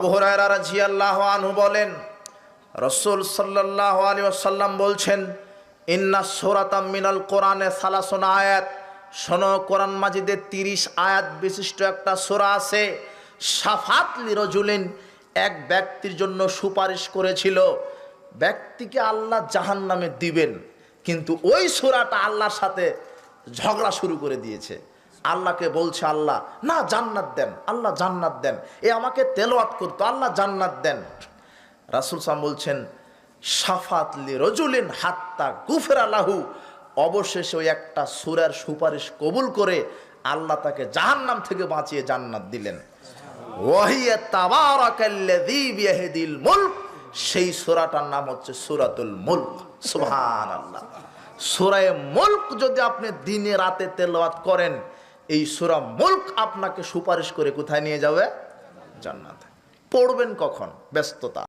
আবু হুরায়রা রাদিয়াল্লাহু আনহু বলেন, রাসূল সাল্লাল্লাহু আলাইহি ওয়াসাল্লাম বলছেন, ইন্না সূরাতাম মিনাল কোরআনে সালাসুন আয়াত, শোনো কোরআন মাজিদে 30 আয়াত বিশিষ্ট একটা সূরা আছে। শাফাত লিরাজুলিন, এক ব্যক্তির জন্য সুপারিশ করেছিল। ব্যক্তিকে আল্লাহ জাহান্নামে দিবেন, কিন্তু ওই সূরাটা আল্লাহর সাথে ঝগড়া শুরু করে দিয়েছে। আল্লাহকে বলছে, আল্লাহ না জান্নাত দেন, আল্লাহ জান্নাত দেন, এ আমাকে তেলাওয়াত করতো, আল্লাহ জান্নাত দেন। রাসূল সাল্লাল্লাহু বলছেন, শাফাত লিরাজুলিন হাত্তা গুফিরা লাহু, অবশেষে ওই একটা সূরার সুপারিশ কবুল করে আল্লাহ তাকে জাহান্নাম থেকে বাঁচিয়ে জান্নাত দিলেন। ওয়াহিয়া তাবারাকাল্লাযী বিয়াদিল মুলক, সেই সূরাটার নাম হচ্ছে সূরাতুল মুলক। সুবহানাল্লাহ। সূরা মুলক যদি আপনি দিনে রাতে তেলাওয়াত করেন, এই সূরা মুলক আপনাকে সুপারিশ করে কোথায় নিয়ে যাবে? জান্নাতে। পড়বেন কখন? ব্যস্ততা।